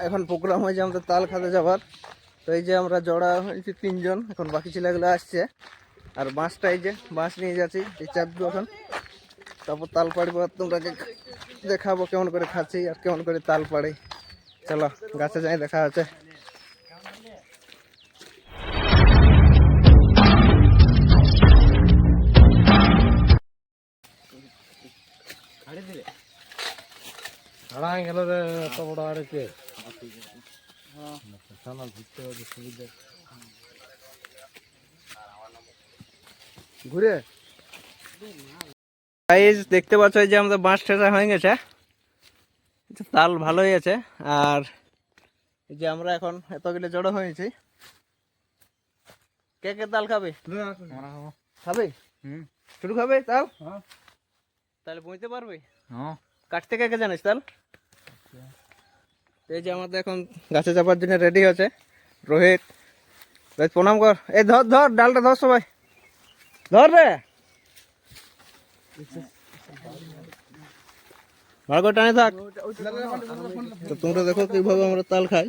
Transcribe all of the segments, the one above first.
এখন প্রোগ্রাম হয়েছে আমাদের তাল খাতে যাবার। তো এই যে আমরা জড়া হয়েছি 3 জন, এখন বাকি ছেলেগুলো আসছে। আর বাঁশটা এই যে বাঁশ নিয়ে যাচ্ছি, এই চাপবো এখন, তারপর তাল পাড়বো। আর তোমরাকে দেখাবো কেমন করে খাচ্ছি আর কেমন করে তাল পাড়ি। চলো গাছে যাই, দেখা হচ্ছে। ঘুরে দেখতে পাচ্ছ যে আমাদের বাঁশ ঠেসা হয়ে গেছে, তাল ভালোই আছে। আর এই যে আমরা এখন এতগুলো জড়ো হয়েছি। কে কে তাল খাবে? খাবে? শুরু খাবে তাল? তাহলে বইতে পারবে? কাটতে কে কে জানিস তাল? এই যে আমাদের এখন গাছে চাপার জন্য রেডি আছে রোহিত। রোহিত প্রণাম কর। এই ধর ধর ডালটা ধর, সবাই ধর রে, ভালো করে টানে থাক। তো তোমরা দেখো কিভাবে আমরা তাল খাই।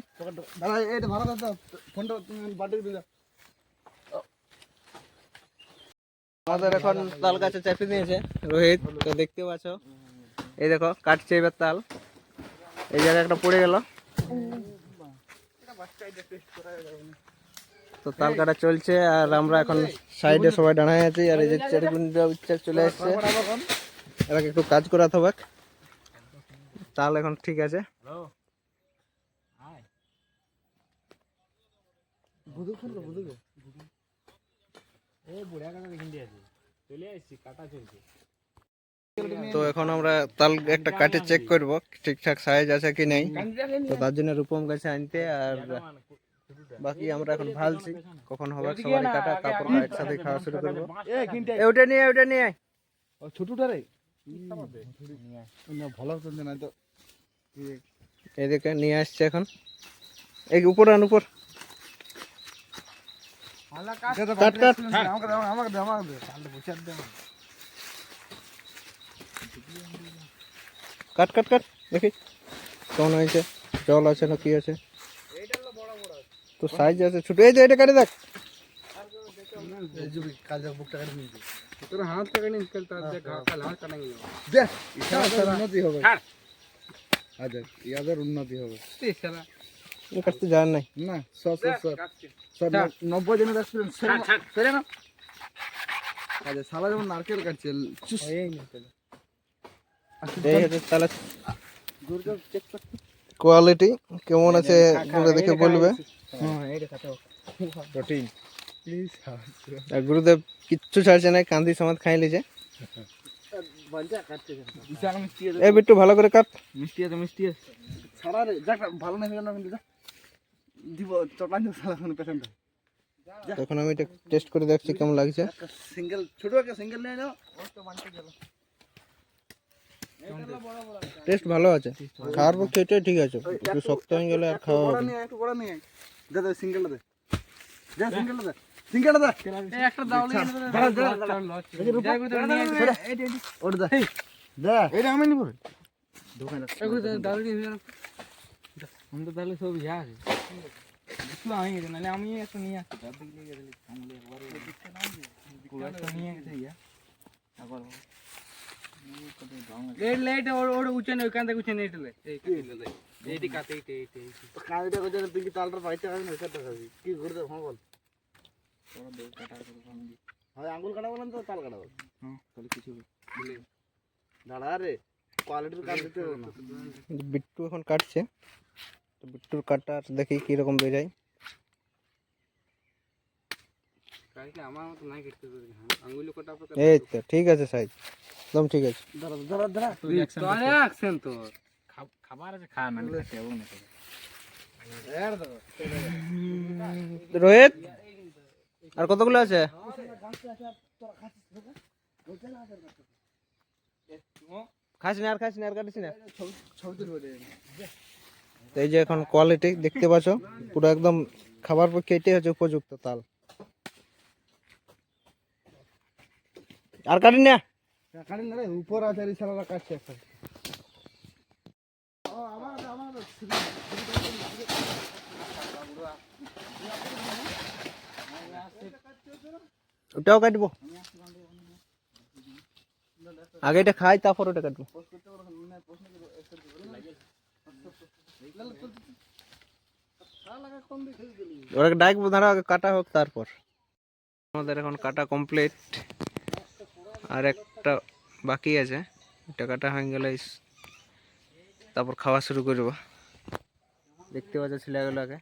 আমাদের এখন তাল গাছে চেপে দিয়েছে রোহিত, তো দেখতে পাচ্ছ। এই দেখো কাটছে এবার তাল, এই জায়গায় একটা পড়ে গেল। তো তাল কাটা চলছে আর আমরা এখন সাইডে সবাই দাঁড়ায় আছি। আর এই যে চেরগুন্ডা চলে আসছে, এটাকে একটু কাজ করাতে হবে। তাল এখন ঠিক আছে। তো এখন আমরা তাল একটা কাটে চেক করব ঠিকঠাক সাইজ আছে কি নেই। তো তার জন্য রূপম গেছে আনতে। আর বাকি আমরা এখন ভালছি কখন হবে সবারই কাটা, তারপর একসাথে খাওয়া শুরু করবো। ওটা নিয়ে ওটা নিয়ে ছোটটা রে ভালো না তো, এদিকে নিয়ে আসছে এখন। এই উপর আন, উপর কাট কাট কাট কাট কাট দেখি কেমন হয়েছে, জল আছে না কি আছে। তো সাইজ আছে ছোট। এই যে এটা কাটে দেখ, উন্নতি হবে। কাটতে যাওয়ার নাই না, 90 জনের এক্সপিরিয়েন্স সালা যেমন নারকেল কাটছে। কোয়ালিটি কেমন আছে দেখে বলবে। গুরুদেব কিচ্ছু ছাড়ছে না, কান্দি সমাজ খাই লিছে। এই বিট্টু ভালো করে কাট। মিষ্টি আছে, মিষ্টি আছে। ছাড়া রে ভালো না দিব চটান পেশেন্ট। এখন আমি এটা টেস্ট করে দেখছি কেমন লাগছে। সিঙ্গেল ছোট একটা সিঙ্গেল নিয়ে নাও, টেস্ট ভালো আছে। খাওয়ার পক্ষে এটাই ঠিক আছে, একটু শক্ত হয়ে গেলে আর খাওয়া হবে না। একটু বড় নিয়ে দে, দে সিঙ্গেলটা দে, দে সিঙ্গেলটা দে, সিঙ্গেলটা দে। একটা দাও নিয়ে দে, ওটা দে দে। এটা আমি নিব দোকানে, এগুলো দাও নিয়ে আমরা তো তাহলে সব ইয়া আছে। আমি নালে আমি একটা নিয়ে আসছি, তারপর নিয়ে গেলে আমলে একবারে একটা নিয়ে গেছে ইয়া আবার এই লাইট ওর উচ্চ নেই, ওখান থেকে উচ্চ নেই টলে এই কাটিলে দে এইটি কাটে এইটি কাটিটা কত তুই কি তালটা পাইতে হবে না সেটা খাবি কি করে দে হল ওরা দে কাটা করে ভাঙবি। হয় আঙ্গুল কাটাবো না তো তাল কাটাবো। হ্যাঁ তাহলে কিছু বলে দাঁড়া রে, কোয়ালিটির কাজ দিতে হবে না। বিট্টু এখন কাটছে, তো বিট্টুর কাটা দেখি কি রকম বেরায়। এই তো ঠিক আছে, সাইজ একদম ঠিক আছে। রোহিত আর কতগুলো আছে? খাস না আর খাস না আর কাটিস না। এই যে এখন কোয়ালিটি দেখতে পাচ্ছ, পুরো একদম খাবার পক্ষে এটাই হচ্ছে উপযুক্ত তাল। আর কাটি না, কাটি না রে, উপর আছে এই শালারা কাটছে একটা। ও আমার ওটাও কাটবো, আগে এটা খাই তারপর ওটা কাটবো। ওরা ডাকবো, ধরো আগে কাটা হোক তারপর। আমাদের এখন কাটা কমপ্লিট, আর একটা বাকি আছে, এটা কাটা হয়ে গেলে তারপর খাওয়া শুরু করব। দেখতে পাচ্ছ ছেলেগুলোকে।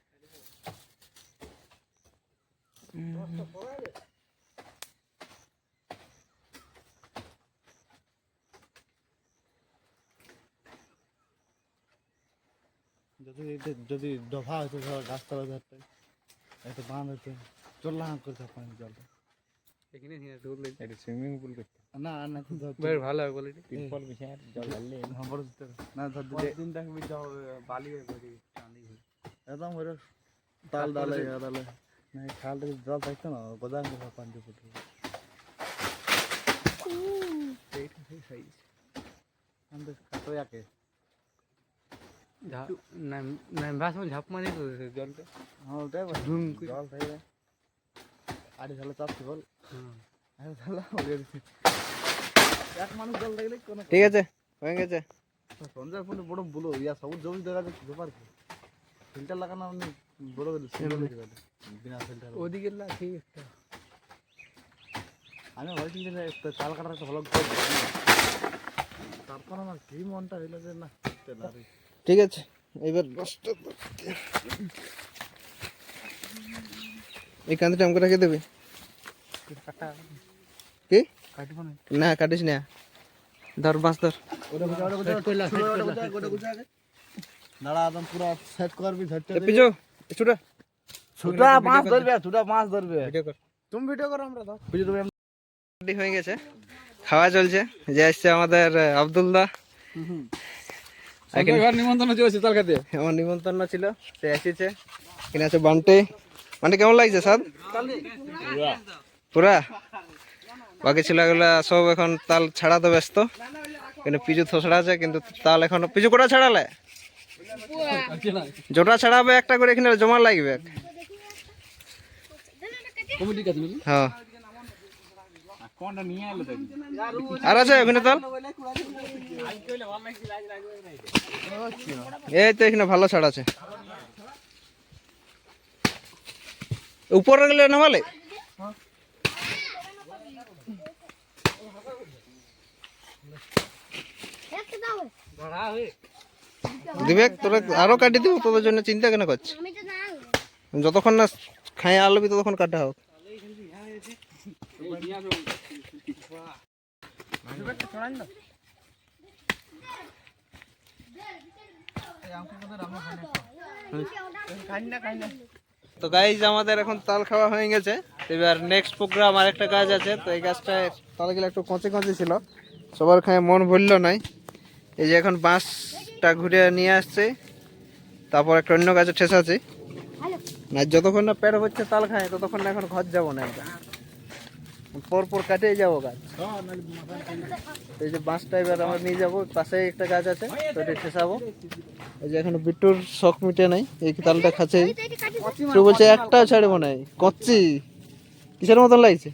যদি ডফা হতো গাছতলা ধরতে, একটা বাঁধ হতো, চললাম করতে পানি জলটা এটা সুইমিং পুল করতে না না বেশ ভালো হয় বলে তিরপল বিছায় জল ঢাললে না ধর দিন থাকবি বালি হয়ে পড়ি চাঁদি হয়ে একদম ওর তাল ডালে ডালে না খালটা জল থাকতো না গোদাম করে পানি ফুটে এইটা সেই সাইজ আমাদের কাটো যাকে ভাস ঝাপ মারি তো জলটা। হ্যাঁ ওটাই জল থাকে আড়ি ঢালে চাপতে বল এক মানুষ জল দেখলে কোনো ঠিক আছে হয়ে গেছে। সঞ্জয় ফোনে বড় বলো ইয়া সবুজ জমি দেখা যাচ্ছে ব্যাপার কি ফিল্টার লাগানো আপনি বড় বিনা ফিল্টার ওদিকে ঠিক একটা আমি ভাবছিলাম যে চাল কাটার একটা ভালো তারপর আমার কি মনটা হইলো যে না ঠিক আছে। এবার এই কান্দিটা আমাকে রেখে দেবে কি না কাটিস না, ধর বাঁশ ধর। দাঁড়া একদম পুরো সেট করবি ধরতে পিছো ছুটা ছুটা মাছ ধরবে ছুটা মাছ ধরবে ভিডিও কর, তুমি ভিডিও করো আমরা দাও রেডি হয়ে গেছে, খাওয়া চলছে। যে আসছে আমাদের আব্দুল্লাহ, নিমন্ত্রণ চলছে তাল খাতে আমার নিমন্ত্রণ ছিল, সে এসেছে। এখানে আছে বান্টে। বান্টে কেমন লাগছে স্যার? পুরা বাকি ছেলেগুলা সব এখন তাল ছাড়াতে ব্যস্ত। কিন্তু পিজু থসড়া আছে, কিন্তু তাল এখন পিজু কোটা ছাড়ালে জোটা ছাড়াবে একটা করে, এখানে জমা লাগবে। হ্যাঁ আর আছে ওখানে তাল, এই তো এখানে ভালো ছাড় আছে। উপরে গেলে নামালে দিবে, তোরা আরো কাটি দিব, তোদের জন্য চিন্তা কেন করছিস? যতক্ষণ না খাই আলবি ততক্ষণ কাটা হোক। তো গাইজ আমাদের এখন তাল খাওয়া হয়ে গেছে। এবার নেক্সট প্রোগ্রাম আর একটা কাজ আছে। তো এই গাছটায় তালগুলো একটু কঁচে কঁচে ছিল, সবার খায় মন ভরল নাই। এই যে এখন বাঁশটা ঘুরে নিয়ে আসছে, তারপর একটা অন্য গাছে ঠেসাছে না। যতক্ষণ না পেট হচ্ছে তাল খায় ততক্ষণ না এখন ঘর যাবো না, পরপর কাটে যাবো গাছ। এই যে বাঁশটা এবার আমরা নিয়ে যাবো, পাশে একটা গাছ আছে তো এটা ঠেসাবো। এই যে এখন বিট্টুর শখ মিটে নাই, এই তালটা খাচ্ছে, বলছে একটাও ছাড়বো নাই। কচ্ছি কিসের মতন লাগছে?